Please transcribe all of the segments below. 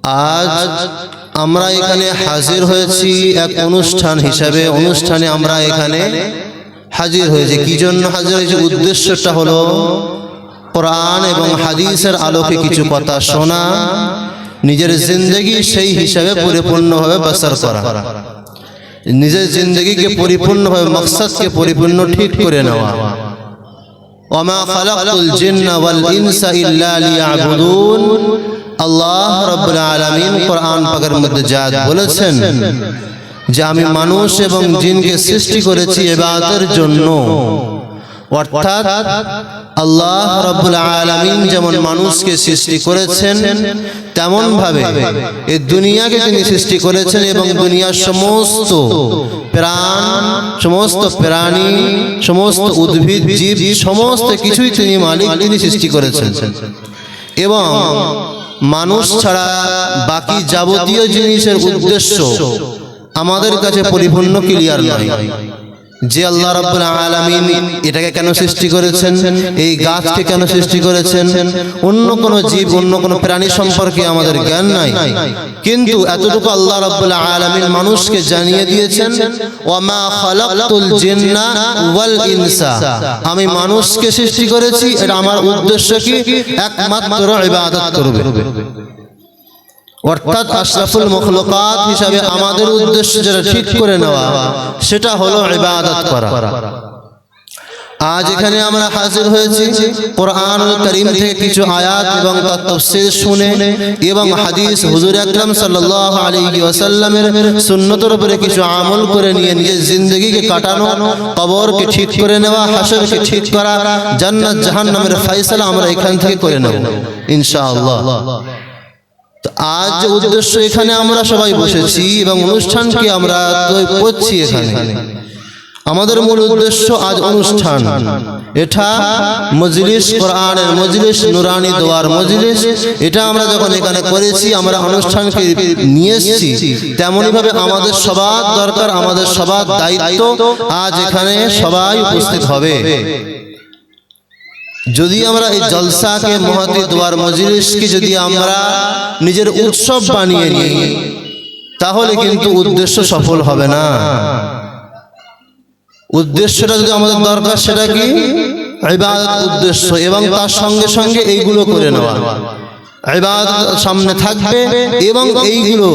আজ আমরা এখানে হাজির হয়েছি এক অনুষ্ঠান হিসাবে। অনুষ্ঠানে আমরা এখানে হাজির হয়েছি। কি জন্য হাজির হয়েছি? উদ্দেশ্যটা হলো কোরআন এবং হাদিসের আলোকে কিছু কথা শোনা, নিজের জিন্দগি সেই হিসাবে পরিপূর্ণভাবে বসর করা, নিজের জিন্দগিকে পরিপূর্ণভাবে মকসদকে পরিপূর্ণ ঠিক করে নেওয়া। ওমা খালাকতুল জিন্না ওয়াল ইনসা ইল্লা লিয়াবুদুন। আল্লাহ রাব্বুল আলামিন কোরআন পাকের মধ্যে যা বলেছেন যে আমি মানুষ এবং জিনকে সৃষ্টি করেছি ইবাদতের জন্য, অর্থাৎ আল্লাহ রাব্বুল আলামিন যেমন মানুষকে সৃষ্টি করেছেন তেমন ভাবে এই দুনিয়াকে তিনি সৃষ্টি করেছেন এবং দুনিয়ার সমস্ত প্রাণ, সমস্ত প্রাণী, সমস্ত উদ্ভিদ, জীব, সমস্ত কিছুই তিনি মালিক, তিনি সৃষ্টি করেছেন। এবং মানুষ ছাড়া বাকি যাবতীয় জিনিসের উদ্দেশ্য আমাদের কাছে পরিপূর্ণ ক্লিয়ার নয়। যে আল্লাহ রাব্বুল আলামিন এটাকে কেন সৃষ্টি করেছেন, এই গাছকে কেন সৃষ্টি করেছেন, অন্য কোনো জীব, অন্য কোনো প্রাণী সম্পর্কে আমাদের জ্ঞান নাই। কিন্তু এতটুকু আল্লাহ রাব্বুল আলামিন মানুষকে জানিয়ে দিয়েছেন, ওয়ামা খালাকতুল জিন্না ওয়াল ইনসা, আমি মানুষকে সৃষ্টি করেছি, এটা আমার উদ্দেশ্য কি? একমাত্র ইবাদত করবে। অর্থাৎ আশরাফুল মখলুকাত হিসাবে আমাদের উদ্দেশ্য যেটা ঠিক করে নেওয়া, সেটা হলো ইবাদত করা। আজ এখানে আমরা হাজির হয়েছি কোরআনুল কারীম থেকে কিছু আয়াত এবং তার তাফসীর শুনে এবং হাদিস হুজুর আকরাম সাল্লাল্লাহু আলাইহি ওয়াসাল্লামের সুন্নতের উপরে কিছু আমল করে নিয়ে নিজের জিন্দগিকে কাটানো, কবরকে ঠিক করে নেওয়া, হাশরকে ঠিক করা, জান্নাত জাহান্নামের ফয়সালা আমরা এখান থেকে করে নেব ইনশাআল্লাহ। আজ যে উদ্দেশ্য এখানে আমরা সবাই বসেছি এবং অনুষ্ঠানকে আমরা করছি, এখানে আমাদের মূল উদ্দেশ্য আজ অনুষ্ঠান। এটা মজলিস, কোরআনের মজলিস, নুরানি দোয়ার মজলিস। এটা আমরা যখন এখানে করেছি, আমরা অনুষ্ঠানকে নিয়ে এসেছি, তেমনই ভাবে আমাদের সবার দরকার, আমাদের সবার দায়িত্ব আজ এখানে সবাই উপস্থিত হবে। যদি আমরা এই জলসাকে, মহতি দোয়ার মজলিসকে যদি আমরা নিজের উৎসব বানিয়ে নিই, তাহলে কিন্তু উদ্দেশ্য সফল হবে না। উদ্দেশ্যটা যদি আমাদের দরকার, সেটা কি? ইবাদত উদ্দেশ্য, এবং তার সঙ্গে সঙ্গে এইগুলো করে নেওয়া। ইবাদত সামনে থাকবে এবং এইগুলো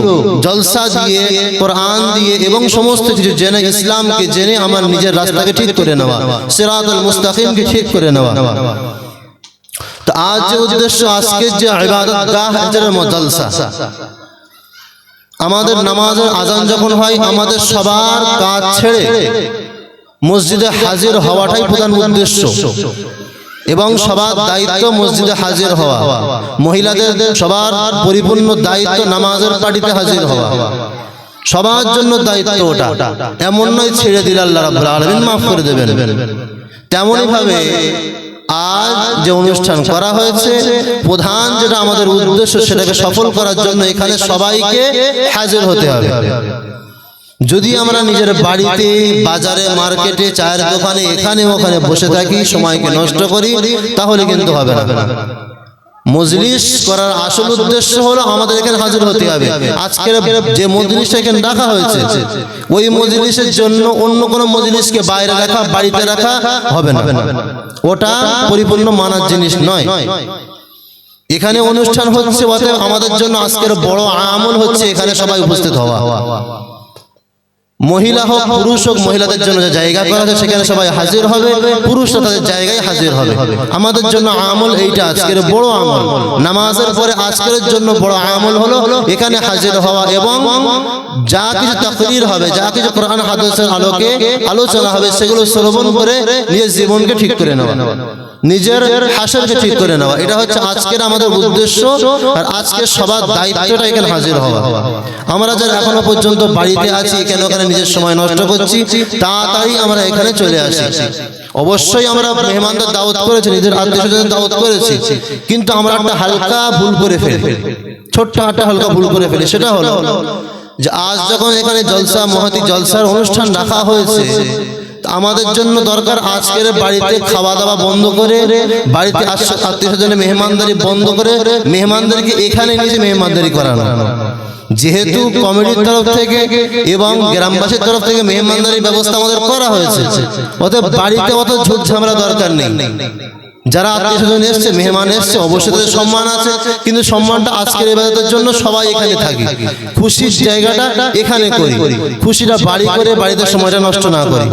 জলসা দিয়ে, কোরআন দিয়ে এবং সমস্ত কিছু জেনে, ইসলামকে জেনে আমার নিজের রাস্তাকে ঠিক করে নেওয়া, সিরাতুল মুস্তাকিমকে ঠিক করে নেওয়া। তো আজ যে উদ্দেশ্য, আজকের যে ইবাদত গাহ, এটার জলসা। আমাদের নামাজের আজান যখন হয়, আমাদের সবার কাজ ছেড়ে মসজিদে হাজির হওয়াটাই প্রধান উদ্দেশ্য এবং সবার দায়িত্ব মসজিদে হাজির হওয়া। মহিলাদের সবার পরিপূর্ণ দায়িত্ব নামাজের পার্টিতে হাজির হওয়া, সবার জন্য দায়িত্ব ওটা। এমন নয় ছেড়ে দিলে আল্লাহ রাব্বুল আলামিন মাফ করে দেবেন। তেমনই ভাবে আজ যে অনুষ্ঠান করা হয়েছে, প্রধান যেটা আমাদের উদ্দেশ্য, সেটাকে সফল করার জন্য এখানে সবাইকে হাজির হতে হবে। যদি আমরা নিজের বাড়িতে, বাজারে, মার্কেটে, চায়ের দোকানে, এখানে ওখানে বসে থাকি, সময়কে নষ্ট করি, তাহলে কিন্তু হবে না। মজলিস করার আসল উদ্দেশ্য হলো আমাদের এখানে হাজির হতে হবে। আজকের যে মজলিসটা এখানে রাখা হয়েছে, ওই মজলিসের জন্য অন্য কোনো মজলিসকে বাইরে রাখা, বাড়িতে রাখা হবে না। ওটা পরিপূর্ণ মানার জিনিস নয়। এখানে অনুষ্ঠান হচ্ছে, অতএব আমাদের জন্য আজকের বড় আমল হচ্ছে এখানে সবাই উপস্থিত হওয়া। মহিলা হোক, পুরুষ হোক, মহিলাদের জন্য যে জায়গা করা আছে সেখানে সবাই হাজির হবে, পুরুষরা তাদের জায়গায় হাজির হবে। আমাদের জন্য আমল এইটা আজকের বড় আমল। নামাজের পরে আজকের জন্য বড় আমল হলো এখানে হাজির হওয়া এবং যা কিছু তাকরীর হবে, যা কিছু কোরআন হাদিসের আলোকে আলোচনা হবে, সেগুলো শ্রবণ করে নিজের জীবনকে ঠিক করে নেওয়া, নিজের হাসরকে ঠিক করে নেওয়া। এটা হচ্ছে আজকের আমাদের উদ্দেশ্য। আর আজকে সবার দায়িত্বটা এখানে হাজির হওয়া। আমরা যারা এখনো পর্যন্ত বাড়িতে আছি, কেন ওখানে নিজের সময় নষ্ট করছি, তাড়াতাড়ি আমরা এখানে চলে আসি। অবশ্যই আমরা মেহমানদের দাওয়াত করেছি, নিজের আত্মীয়স্বজনদের দাওয়াত করেছি, কিন্তু আমরা একটা হালকা ভুল করে ফেলি, ছোট্ট একটা হালকা ভুল করে ফেলি। সেটা হলো যে আজ যখন এখানে জলসা, মহতি জলসার অনুষ্ঠান রাখা হয়েছে, আমাদের জন্য দরকার আজকের বাড়িতে খাওয়া দাওয়া বন্ধ করে, বাড়িতে আত্মীয় স্বজনের মেহমানদারি বন্ধ করে মেহমানদেরকে এখানে নিয়ে মেহমানদারি করানো। যেহেতু কমিটির তরফ থেকে এবং গ্রামবাসীর তরফ থেকে মেহমানদারির ব্যবস্থা আমাদের করা হয়েছে, অতএব বাড়িতে অত ঝুট ঝামেলা দরকার নেই। যারা আত্মীয় স্বজন এসছে, মেহমান এসছে, অবশ্যই তাদের সম্মান আছে, কিন্তু সম্মানটা আজকের ইবাদতের জন্য সবাই এখানে থাকি, খুশির জায়গাটা এখানে করি, খুশিটা বাড়ি করে বাড়িতে সময়টা নষ্ট না করি।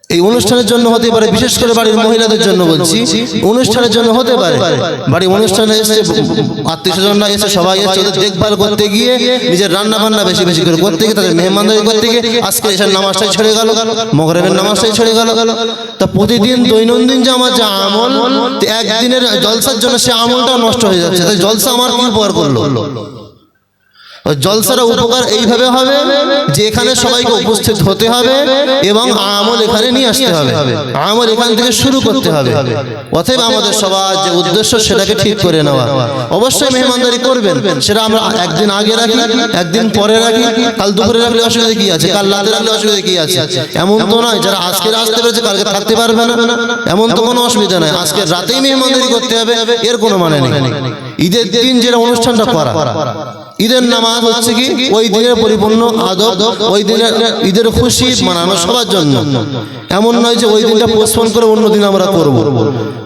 এই অনুষ্ঠানের জন্য হতে পারে, বিশেষ করে বাড়ির মহিলাদের জন্য বলছি, অনুষ্ঠানের জন্য হতে পারে, বাড়ির অনুষ্ঠানে এসে আত্মীয় স্বজনরা এসে সবাই এসে ওদের দেখভাল করতে গিয়ে, নিজের রান্না বান্না বেশি বেশি করে করতে গিয়ে, তাদের মেহমানদারি করতে গিয়ে আজকে এসে নামাজটাই ছেড়ে গেল, মগরিবের নামাজটাই ছেড়ে গেল। তা প্রতিদিন দৈনন্দিন যে আমার যে আমল, একদিনের জলসার জন্য সে আমলটা নষ্ট হয়ে যাচ্ছে। তাই জলসা আমার কি উপকার করলো? জলসার উপকার এইভাবে হবে যে এখানে সবাইকে উপস্থিত হতে হবে এবং আমল এখানে নিয়ে আসতে হবে, আমল এখান থেকে শুরু করতে হবে। অতএব আমাদের সবার যে উদ্দেশ্য সেটাকে ঠিক করে নেওয়া। অবশ্যই মেহমানদারি করবেন, সেটা আমরা একদিন আগে রাখি, একদিন পরে রাখি, কাল দুপুরে রাখলে অসুবিধা কি আছে, কাল রাতে রাখলে অসুবিধা কি আছে? এমন তো নয় যারা আজকে আসতে পেরেছে কালকে থাকতে পারবে না, এমন তো কোনো অসুবিধা নাই। আজকে রাতেই মেহমানদারি করতে হবে, এর কোনো মানে নেই। ঈদের দিন যেটা অনুষ্ঠানটা করা, ঈদের নামাজ হচ্ছে কি ওই দিনের পরিপূর্ণ আদব, ওই দিনের ঈদের খুশি মানানো সবার জন্য। এমন নয় যে ওই দিনটা পোস্টপোন করে অন্য দিন আমরা করব।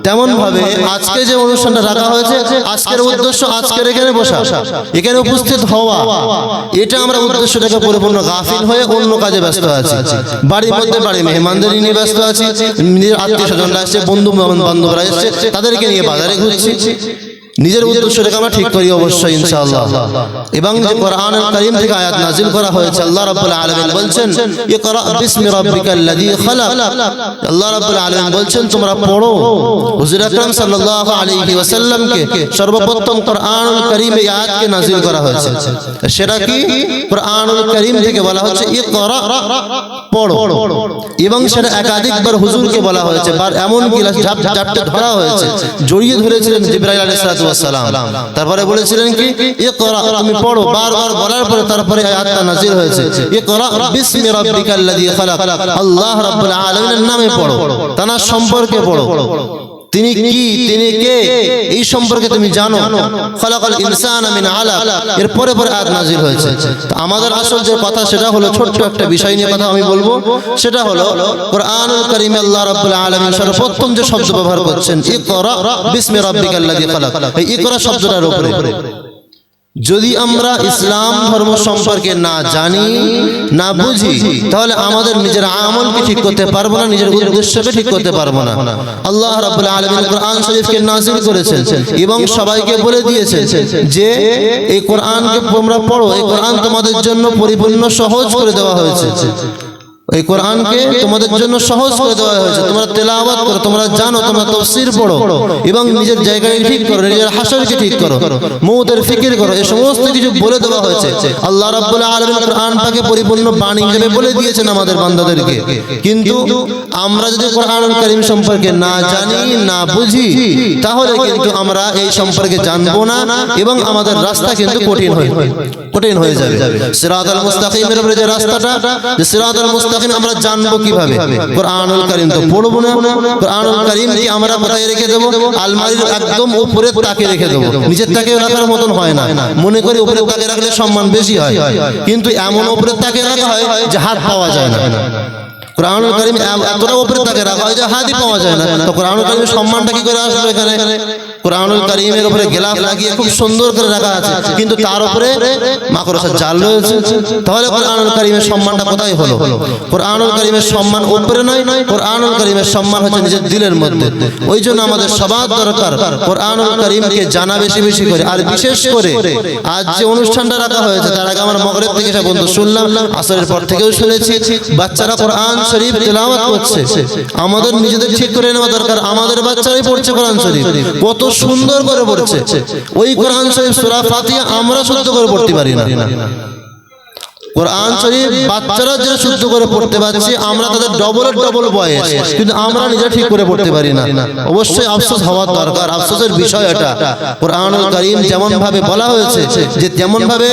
তেমন ভাবে আজকে যে অনুষ্ঠানটা রাখা হয়েছে, আজকের উদ্দেশ্য আজকের এখানে বসা, এখানে উপস্থিত হওয়া, এটা আমরা উদ্দেশ্যটাকে পরিপূর্ণ গাফিল হয়ে অন্য কাজে ব্যস্ত আছি। বাড়ির মধ্যে বাড়ি মেহমানদারি নিয়ে ব্যস্ত আছি, নিজের আত্মীয় স্বজনরা এসছে, বন্ধু বান্ধবরা এসছে, তাদেরকে নিয়ে বাজারে ঘুরছি। নিজের উদ্দেশ্যটাকে আমরা ঠিক করি অবশ্যই ইনশাআল্লাহ। এবং যে কোরআনুল কারীম থেকে আয়াত নাযিল করা হয়েছে, আল্লাহ রাব্বুল আলামিন বলছেন ইকরা বিসমি রাব্বিকাল্লাযী খালাক। আল্লাহ রাব্বুল আলামিন বলছেন তোমরা পড়ো। হুজুর আকরাম সাল্লাল্লাহু আলাইহি ওয়াসাল্লামকে সর্বপ্রথম কোরআনুল কারীমে এই আয়াতকে নাযিল করা হয়েছে। সেটা কি? কোরআনুল কারীম থেকে বলা হচ্ছে ইকরা, পড়ো। এবং সেটা একাধিকবার হুজুরকে বলা হয়েছে, এমন কি চারটে ধরা হয়েছে, জড়িয়ে ধরেছিলেন জিবরাইল আলাইহিস সালাম। তারপরে বলেছিলেন কি ইকরা, তুমি পড়ো। বারবার বলার পরে তারপরে আয়াতটা নাযিল হয়েছে ইকরা বিসমি রাব্বিকাল্লাযী খালাক। আল্লাহ রাব্বুল আলামিনের নামে পড়ো, তার সম্পর্কে পড়ো। তিনি কি, তিনি কে, এই সম্পর্কে তুমি জানো। খালাকাল ইনসানা মিন আলাক, এর পরে পরে আয়াত নাযিল হয়েছে। আমাদের আসল যে কথা সেটা হলো, ছোট্ট একটা বিষয় নিয়ে কথা আমি বলবো, সেটা হলো কোরআনুল কারীমে আল্লাহ রাব্বুল আলামিন সর্বপ্রথম যে শব্দ ব্যবহার করছেন ইকরা বিসমি রাব্বিকাল্লাযী খালাক, এই ইকরা শব্দটার উপরে যদি আমরা ইসলাম ধর্ম সম্পর্কে না জানি, না বুঝি, তাহলে আমাদের নিজের আমলকে ঠিক করতে পারবো না, নিজের উদ্দেশ্যকে ঠিক করতে পারবো না। আল্লাহ রাব্বুল আলামিন কোরআন শরীফকে নাযিল করেছেন এবং সবাইকে বলে দিয়েছেন যে এই কোরআনকে তোমরা পড়ো, এই কোরআন তোমাদের জন্য পরিপূর্ণ সহজ করে দেওয়া হয়েছে। এই কোরআনকে তোমাদের জন্য সহজ করে দেওয়া হয়েছে, তোমরা তেলাওয়াত করো, তোমরা জানো, তোমরা তাফসীর পড়ো এবং নিজের জায়গায় ঠিক করো, নিজের হাসরকে ঠিক করো, মওতের ফিকির করো। এই সমস্ত কিছু বলে দেওয়া হয়েছে। আল্লাহ রাব্বুল আলামিন কোরআন পাকে পরিপূর্ণ বাণী হিসেবে বলে দিয়েছেন আমাদের বান্দাদেরকে। কিন্তু আমরা যদি কোরআনুল কারীম সম্পর্কে না জানি, না বুঝি, তাহলে কিন্তু আমরা এই সম্পর্কে জানবো না এবং আমাদের রাস্তা কিন্তু কঠিন হয়ে যাবে। সিরাতাল মুস্তাকিমের উপরে যে রাস্তাটা, যে সিরাতাল মুস্তাকিম আমরা জানবো কিভাবে? কোরআনুল কারীম তো পড়বো না। কোরআনুল কারীম কি আমরা কোথায় রেখে দেবো? আলমারির একদম উপরের তাকে রেখে দেবো। নিচের তাকে রাখার মতন হয় না। মনে করি উপরের তাকে রাখলে সম্মান বেশি হয়, কিন্তু এমন উপরের তাকে রাখা হয় যে হাত পাওয়া যায় না। কোরআনুল কারীম এতটা উপরে তাকে রাখা হয় যে হাতই পাওয়া যায় না। তো কোরআনুল কারীমের সম্মানটা কি করে আসবে এখানে? কোরআনুল কারীমের উপরে গিলাফ লাগিয়ে খুব সুন্দর করে রাখা আছে, কিন্তু তার উপরে মাকড়সার জাল রয়েছে। তাহলে কোরআনুল কারীমের সম্মানটা কোথায় হলো? কোরআনুল কারীমের সম্মান উপরে নয়, কোরআনুল কারীমের সম্মান হচ্ছে নিজের দিলের মধ্যে। ওই জন্য আমাদের সবার দরকার কোরআনুল কারীমকে জানা বেশি বেশি করে। আর বিশেষ করে আজ যে অনুষ্ঠানটা রাখা হয়েছে, তার আগে আমরা মাগরিব থেকে সব বন্ধু শুনলাম, আসরের পর থেকেও শুনেছি, বাচ্চারা কোরআন শরীফ তেলাওয়াত করছে। আমাদের নিজেদের ঠিক করে নেওয়া দরকার, আমাদের বাচ্চারাই পড়ছে কোরআন শরীফ, কত সুন্দর করে পড়ছে। ওই কোরআন শরীফ সূরা ফাতিহা আমরা শুদ্ধ করে পড়তে পারি না। কোরআন শরীফ বাচ্চারা যারা শুদ্ধ করে পড়তে পারছে, আমরা তাদের ডবল বয়স, কিন্তু আমরা নিজে ঠিক করে পড়তে পারি না। অবশ্যই আফসোস হওয়ার দরকার, আফসোসের বিষয় এটা। কোরআনুল কারীম যেমন ভাবে বলা হয়েছে যে তেমন ভাবে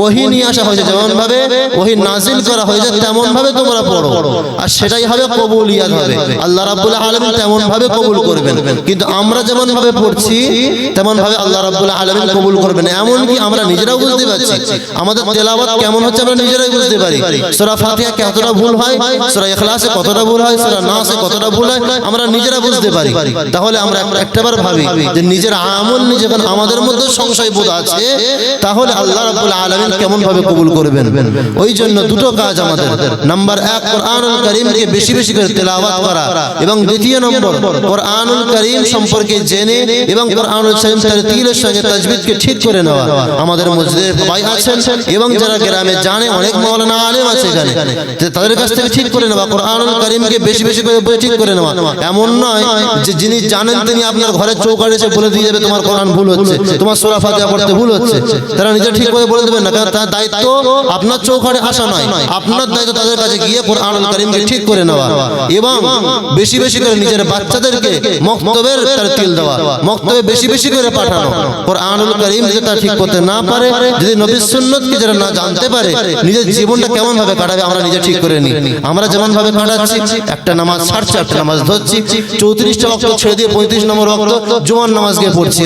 ওহী নিয়ে আসা হয়েছে, যেমন ভাবে ওহী নাজিল করা হয়েছে তেমন ভাবে তোমরা পড়ো, আর সেটাই হবে কবুলিয়াত হবে। আল্লাহ রাব্বুল আলামিন তেমন ভাবে কবুল করবেন, কিন্তু আমরা যেমন ভাবে পড়ছি তেমন ভাবে আল্লাহ রাব্বুল আলামিন কবুল করবেন। এমন কি আমরা নিজেরাও বুঝতে পারছি আমাদের তেলাওয়াত কেমন হচ্ছে, আমরা নিজেরাই বুঝতে পারি। সূরা ফাতিহা কতটা ভুল হয়, সূরা ইখলাসে কতটা ভুল হয়, সূরা নাসে কতটা ভুল হয়, আমরা নিজেরা বুঝতে পারি। তাহলে আমরা একটাবার ভাবি যে নিজের আমল নিজে, কারণ আমাদের মধ্যে সংশয় বোধ আছে, তাহলে আল্লাহ রাব্বুল আলামিন কেমন ভাবে কবুল করবেন। ওই জন্য দুটো কাজ আমাদের, নাম্বার 1 কোরআনুল কারীমকে বেশি বেশি করে তেলাওয়াত করা, এবং দ্বিতীয় নম্বর কোরআনুল কারীম সম্পর্কে জেনে এবং কোরআনুল কারীম তারতিলের সঙ্গে তাজবিদকে ঠিক করে নেওয়া। আমাদের মসজিদের ভাই আছেন এবং যারা গ্রামে জানে, অনেক মাওলানা আলেম আছে এখানে, তাদের কাছ থেকে ঠিক করে নেওয়া, কোরআনুল কারীমকে বেশি বেশি করে ঠিক করে নেওয়া। এমন নয় যে যিনি জানেন তিনি আপনার ঘরের চৌকাঠে এসে বলে দিয়ে যাবে তোমার কোরআন ভুল হচ্ছে, তোমার সূরা ফাতিহা পড়তে ভুল হচ্ছে, তারা নিজে ঠিক করে বলে দেবেন না, কারণ তার দায়িত্ব আপনার চৌকাঠে আসা নয়, আপনার দায়িত্ব তাদের কাছে গিয়ে কোরআনুল কারীমকে ঠিক করে নেওয়া, এবং বেশি বেশি করে নিজের বাচ্চাদেরকে মক্তবের তারতিল দেওয়া, মক্তবে বেশি বেশি করে পাঠানো। কোরআনুল কারীম যদি তা ঠিক করতে না পারে, যদি নবীর সুন্নতকে যারা না জানতে পারে, নিজের জীবনটা কেমন ভাবে কাটাবে আমরা নিজে ঠিক করে নিই। আমরা যেমন ভাবে কাটাচ্ছি, একটা নামাজ ছাড়ছি, একটা নামাজ ধরছি, 34টা ওয়াক্ত ছেড়ে দিয়ে 35 নম্বর ওয়াক্ত জুমার নামাজ গিয়ে পড়ছি।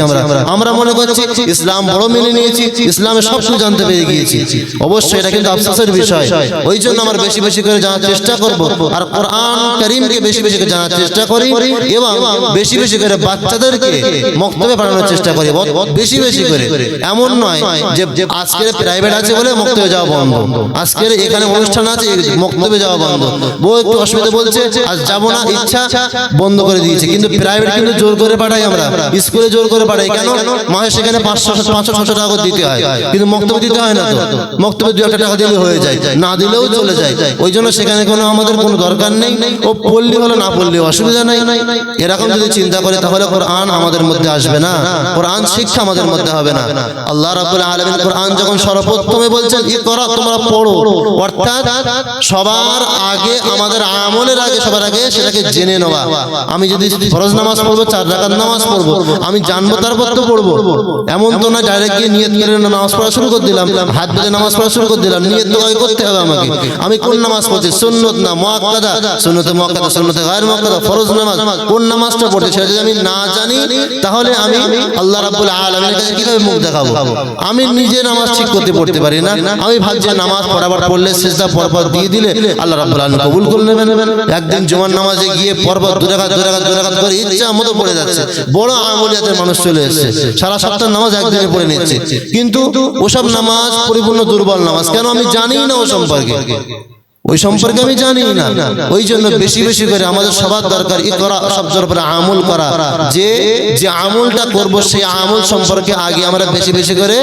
আমরা মনে করছি ইসলাম বড় মেনে নিয়েছি, ইসলামের সব কিছু জানতে পেরে গিয়েছি। অবশ্যই এটা কিন্তু আফসোসের বিষয়। ওই জন্য আমরা বেশি বেশি করে জানার চেষ্টা করব, আর কোরআন কারীমকে বেশি বেশি করে জানার চেষ্টা করি, এবং বেশি বেশি করে বাচ্চাদেরকে মক্তবে পাঠানোর চেষ্টা করি, বেশি বেশি করে। এমন নয় যে আজকের প্রাইভেট আছে বলে মক্তবে যাওয়া বন্ধ, আজকের এখানে অনুষ্ঠান আছে মক্তবে যাওয়া বন্ধ, বউ একটু অসুবিধা বলছে আজ যাবো না, ইচ্ছা বন্ধ করে দিয়েছে। কিন্তু প্রাইভেট কিন্তু জোর করে পাঠাই, আমরা স্কুলে জোর করে পাঠাই, কেন? মাসে সেখানে 500-600 টাকা করে দিতে হয়, কিন্তু মক্তবে দিতে হয় না। তো মক্তবে 2-1 টাকা দিলে হয়ে যায়, না দিলেও চলে যায়। ওই জন্য সেখানে কোনো আমাদের কোনো দরকার নেই, ও পড়লে হলো না পড়লে অসুবিধা নাই। এরকম যদি চিন্তা করে তাহলে কোরআন আমাদের মধ্যে আসবে না, কোরআন শিক্ষা আমাদের মধ্যে হবে না। আল্লাহ রাব্বুল আলামিন কোরআন যখন সর্বপ্রথমে বলছেন ইকরা, তোমরা পড়ো, অর্থাৎ সবার আগে আমাদের আমলের আগে সবার আগে সেটাকে জেনে নেওয়া। আমি যদি ফরজ নামাজ পড়বো, 4 রাকাত নামাজ পড়বো, আমি জানবো তারপর তো পড়বো। এমন তো না ডাইরেক্ট গিয়ে নিয়ত করে নামাজ পড়া শুরু করে দিলাম, হাত বেঁধে নামাজ পড়া শুরু করে দিলাম। নিয়ত তো করতে হবে আমাকে, আমি কোন নামাজ পড়ছি, সুন্নত না মুআক্কাদা, সুন্নতে মুআক্কাদা, সুন্নতে গায়র মুআক্কাদা, ফরজ নামাজ, কোন নামাজটা পড়ছি সেটা যদি আমি না জানি, তাহলে আমি আল্লাহ রাব্বুল আলামিনের কাছে কিভাবে মুখ দেখাবো? আমি নিজে নামাজ ঠিক করতে পড়তে পারি না, আমি ভাবছি নামাজ পড়াবার পড়লে সিজদা পরপর দিয়ে দিলে আল্লাহ রাব্বুল আলামিন কবুল করে নেবেন। একদিন জুমার নামাজে গিয়ে পরপর 2 রাকাত করে ইচ্ছা মতো পড়ে যাচ্ছে, বড় আমলিয়াতের মানুষ চলে এসেছে, সারা সপ্তাহ নামাজ একদিনে পড়ে নিচ্ছে, কিন্তু ওসব নামাজ পরিপূর্ণ দুর্বল নামাজ। কেন? আমি জানি না ও সম্পর্কে, ওই সম্পর্কে আমি জানি না। ওই জন্য বেশি বেশি করে আমাদের সবার দরকার ইকরা শব্দের উপরে আমল করা, যে আমলটা করব সেই আমল সম্পর্কে আগে আমরা বেশি বেশি করে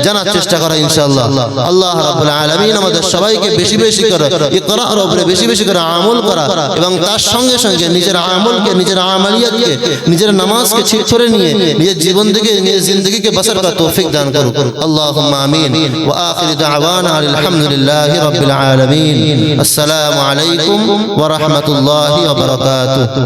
জানার চেষ্টা করা ইনশাআল্লাহ। আল্লাহ রাব্বুল আলামিন আমাদের সবাইকে বেশি বেশি করে ইকরার উপরে বেশি বেশি করে আমল করা, এবং তার সঙ্গে সঙ্গে নিজের আমলকে, নিজের আমালিয়াতকে, নিজের নামাজকে ঠিক করে নিয়ে নিজের জীবন থেকে, নিজের জিন্দেগিকে বসর করার তৌফিক দান করুন। আল্লাহুম্মা আমিন। ওয়া আখিরু দাওয়ানা আলহামদুলিল্লাহি রাব্বিল আলামিন। আসসালামু আলাইকুম ওয়া রাহমাতুল্লাহি ওয়া বারাকাতুহু।